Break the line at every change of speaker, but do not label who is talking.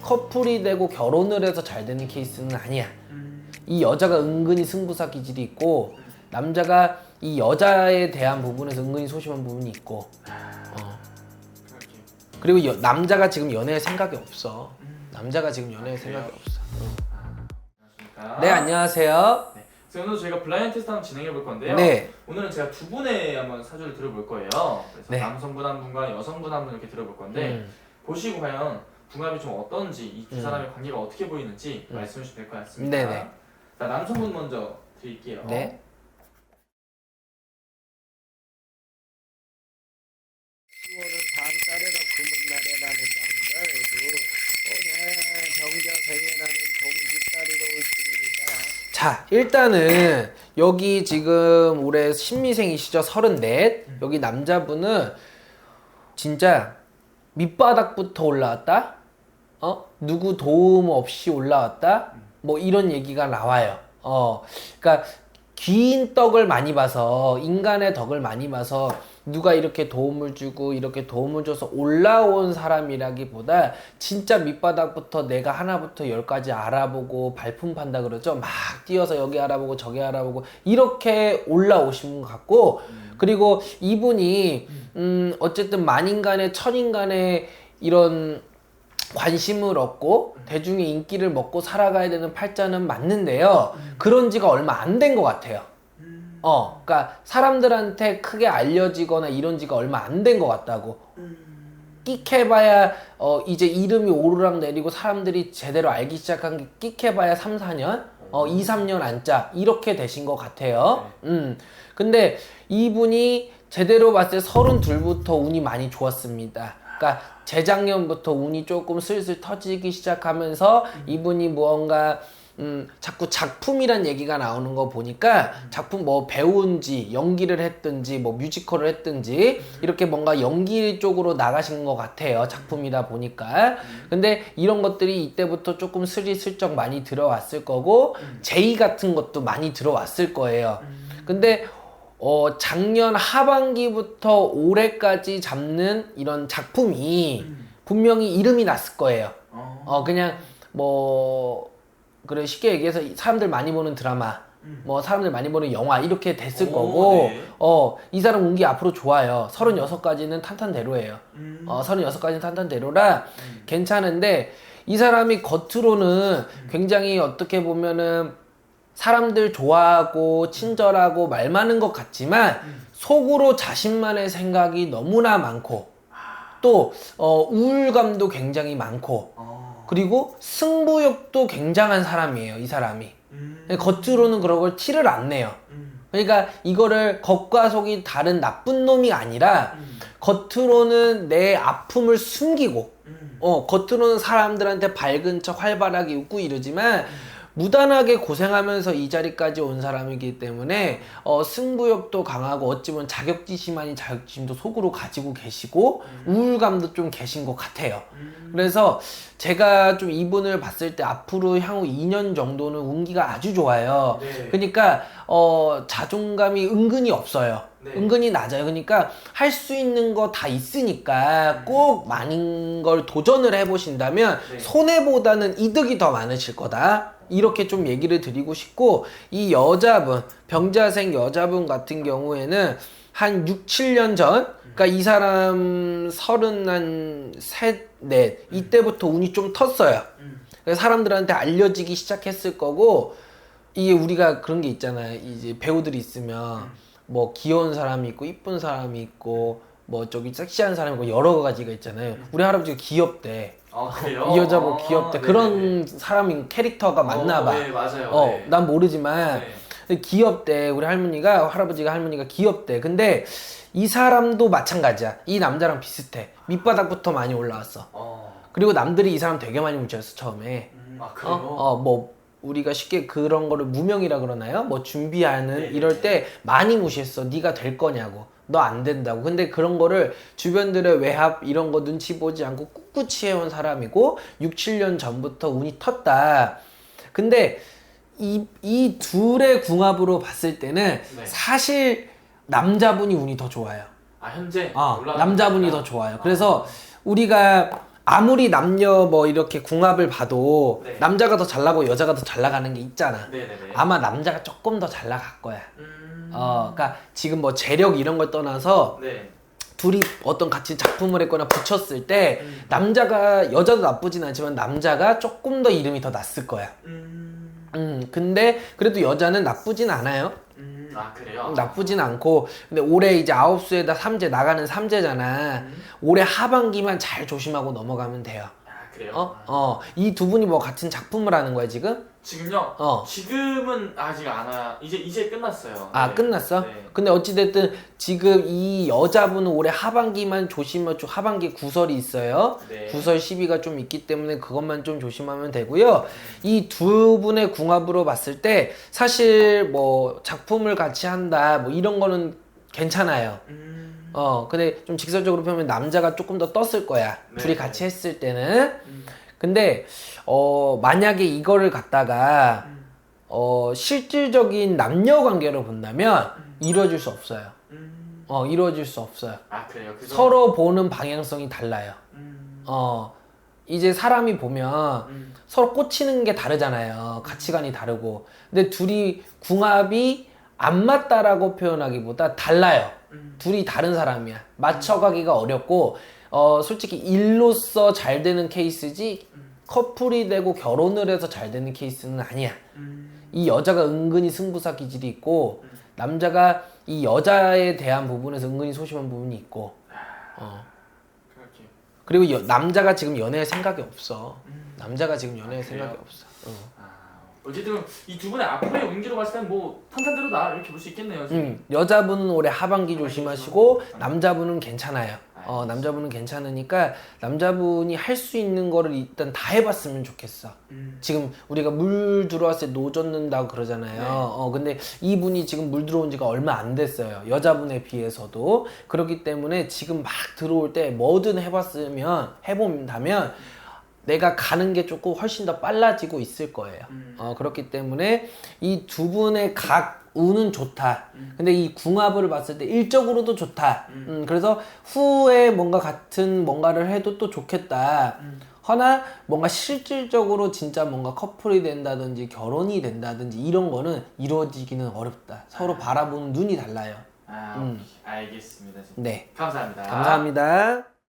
커플이 되고 결혼을 해서 잘 되는 케이스는 아니야. 이 여자가 은근히 승부사 기질이 있고 남자가 이 여자에 대한 부분에서 은근히 소심한 부분이 있고 그리고 남자가 지금 연애할 생각이 없어. 남자가 지금 연애할 생각이 없어.
안녕하십니까.
네, 안녕하세요.
네. 그래서 오늘 저희가 블라인드 테스트 한번 진행해 볼 건데요.
네.
오늘은 제가 두 분의 한번 사주를 들어볼 거예요. 그래서
네.
남성분 한 분과 여성분 한 분 이렇게 들어볼 건데 보시고 과연 궁합이 좀 어떤지 이 두 사람의 관계가 어떻게 보이는지 말씀해 주시면 될 것 같습니다.
네네.
자, 남성분 먼저 드릴게요.
네. 10월은 다음 달에도 금은날에라는 남자에도 오늘 병자생애라는 동짓달이로 있습니다. 자, 일단은 여기 지금 올해 신미생이시죠? 34. 여기 남자분은 진짜 밑바닥부터 올라왔다? 누구 도움 없이 올라왔다? 뭐 이런 얘기가 나와요. 그러니까 긴 떡을 많이 봐서 인간의 덕을 많이 봐서 누가 이렇게 도움을 주고 이렇게 도움을 줘서 올라온 사람이라기보다 진짜 밑바닥부터 내가 하나부터 열까지 알아보고 발품 판다 그러죠. 막 뛰어서 여기 알아보고 저기 알아보고 이렇게 올라오신 것 같고 그리고 이분이 어쨌든 만인간의 천인간의 이런 관심을 얻고 대중의 인기를 먹고 살아가야 되는 팔자는 맞는데요. 그런 지가 얼마 안 된 것 같아요. 그러니까 사람들한테 크게 알려지거나 이런 지가 얼마 안 된 것 같다고. 끽해봐야 이제 이름이 오르락 내리고 사람들이 제대로 알기 시작한 게 끽해봐야 3, 4년? 2, 3년 안짜 이렇게 되신 것 같아요. 근데 이분이 제대로 봤을 때 32부터 운이 많이 좋았습니다. 그러니까 재작년부터 운이 조금 슬슬 터지기 시작하면서 이분이 무언가 자꾸 작품이란 얘기가 나오는 거 보니까 작품 뭐 배운지 연기를 했든지 뭐 뮤지컬을 했든지 이렇게 뭔가 연기 쪽으로 나가신 것 같아요. 작품이다 보니까. 근데 이런 것들이 이때부터 조금 스리슬쩍 많이 들어왔을 거고 제의 같은 것도 많이 들어왔을 거예요. 근데 작년 하반기부터 올해까지 잡는 이런 작품이 분명히 이름이 났을 거예요. 그냥 뭐 그래 쉽게 얘기해서 사람들 많이 보는 드라마 뭐 사람들 많이 보는 영화 이렇게 됐을 거고
네.
이 사람 운기 앞으로 좋아요. 36까지는 탄탄대로예요. 36까지는 탄탄대로라 괜찮은데 이 사람이 겉으로는 굉장히 어떻게 보면은 사람들 좋아하고 친절하고 말 많은 것 같지만 속으로 자신만의 생각이 너무나 많고 또 우울감도 굉장히 많고 그리고 승부욕도 굉장한 사람이에요. 이 사람이 겉으로는 그런 걸 티를 안 내요. 그러니까 이거를 겉과 속이 다른 나쁜 놈이 아니라 겉으로는 내 아픔을 숨기고 겉으로는 사람들한테 밝은 척 활발하게 웃고 이러지만 무단하게 고생하면서 이 자리까지 온 사람이기 때문에 승부욕도 강하고 어찌 보면 자격지심 아닌 자격지심도 속으로 가지고 계시고 우울감도 좀 계신 것 같아요. 그래서 제가 좀 이분을 봤을 때 앞으로 향후 2년 정도는 운기가 아주 좋아요.
네.
그러니까 자존감이 은근히 없어요.
네.
은근히 낮아요. 그러니까 할 수 있는 거 다 있으니까 꼭 많은 걸 도전을 해보신다면
네.
손해보다는 이득이 더 많으실 거다. 이렇게 좀 얘기를 드리고 싶고 이 여자분, 병자생 여자분 같은 경우에는 한 6, 7년 전 그러니까 이 사람 33, 4 이때부터 운이 좀 텄어요. 그래서 사람들한테 알려지기 시작했을 거고 이게 우리가 그런 게 있잖아요. 이제 배우들이 있으면 뭐 귀여운 사람이 있고 이쁜 사람이 있고 뭐 저기 섹시한 사람이 있고 여러 가지가 있잖아요. 우리 할아버지가 귀엽대.
그래요?
이 여자 뭐 귀엽대.
네네네.
그런 사람이 캐릭터가 맞나 봐.
네, 맞아요. 네.
난 모르지만
네.
근데 귀엽대. 우리 할아버지가 할머니가 귀엽대. 근데 이 사람도 마찬가지야. 이 남자랑 비슷해. 밑바닥부터 많이 올라왔어. 그리고 남들이 이 사람 되게 많이 무시했어 처음에.
그래요?
뭐 우리가 쉽게 그런 거를 무명이라 그러나요? 뭐 준비하는
네네네.
이럴 때 많이 무시했어. 네가 될 거냐고. 너 안 된다고. 근데 그런 거를 주변들의 외합 이런 거 눈치 보지 않고 꿋꿋이 해온 사람이고 6, 7년 전부터 운이 텄다. 근데 이 둘의 궁합으로 봤을 때는
네.
사실 남자분이 운이 더 좋아요.
현재
남자분이 더 좋아요. 그래서 우리가 아무리 남녀 뭐 이렇게 궁합을 봐도
네.
남자가 더 잘 나고 여자가 더 잘 나가는 게 있잖아.
네네네.
아마 남자가 조금 더 잘 나갈 거야. 그러니까 지금 뭐 재력 이런 걸 떠나서
네.
둘이 어떤 같이 작품을 했거나 붙였을 때 남자가 여자도 나쁘진 않지만 남자가 조금 더 이름이 더 났을 거야. 근데 그래도 여자는 나쁘진 않아요.
아 그래요?
나쁘진 않고 근데 올해 이제 9수에다 3재 나가는 3재잖아. 올해 하반기만 잘 조심하고 넘어가면 돼요.
아 그래요?
이 두 분이 뭐 같은 작품을 하는 거야 지금?
지금요? 지금은 아직 안 와. 이제 끝났어요.
아
네.
끝났어?
네.
근데 어찌됐든 지금 이 여자분은 올해 하반기만 조심하면 하반기 구설이 있어요.
네.
구설 시비가 좀 있기 때문에 그것만 좀 조심하면 되고요. 이 두 분의 궁합으로 봤을 때 사실 뭐 작품을 같이 한다 뭐 이런 거는 괜찮아요. 근데 좀 직설적으로 보면 남자가 조금 더 떴을 거야.
네.
둘이 같이 했을 때는. 근데 만약에 이거를 갖다가 실질적인 남녀 관계로 본다면 이루어질 수 없어요. 이루어질 수 없어요.
아 그래요? 그죠?
서로 보는 방향성이 달라요. 이제 사람이 보면 서로 꽂히는 게 다르잖아요. 가치관이 다르고. 근데 둘이 궁합이 안 맞다라고 표현하기보다 달라요. 둘이 다른 사람이야. 맞춰가기가 어렵고, 솔직히 일로서 잘 되는 케이스지, 커플이 되고 결혼을 해서 잘 되는 케이스는 아니야. 이 여자가 은근히 승부사 기질이 있고, 남자가 이 여자에 대한 부분에서 은근히 소심한 부분이 있고,
그렇게.
그리고 남자가 지금 연애할 생각이 없어. 남자가 지금 연애할 생각이
그래요?
없어.
어쨌든 이 두 분의 앞으로의 운기로 봤을 때는 뭐 탄탄대로다 이렇게 볼 수 있겠네요. 지금.
여자분은 올해 하반기 조심하시고 남자분은 괜찮아요. 남자분은 괜찮으니까 남자분이 할 수 있는 거를 일단 다 해봤으면 좋겠어. 지금 우리가 물 들어왔을 때 노젓는다고 그러잖아요. 근데 이분이 지금 물 들어온 지가 얼마 안 됐어요. 여자분에 비해서도. 그렇기 때문에 지금 막 들어올 때 뭐든 해본다면 내가 가는 게 조금 훨씬 더 빨라지고 있을 거예요. 그렇기 때문에 이 두 분의 각 운은 좋다. 근데 이 궁합을 봤을 때 일적으로도 좋다. 그래서 후에 뭔가 같은 뭔가를 해도 또 좋겠다. 허나 뭔가 실질적으로 진짜 뭔가 커플이 된다든지 결혼이 된다든지 이런 거는 이루어지기는 어렵다. 서로 바라보는 눈이 달라요.
오케이. 알겠습니다.
네.
감사합니다.
감사합니다.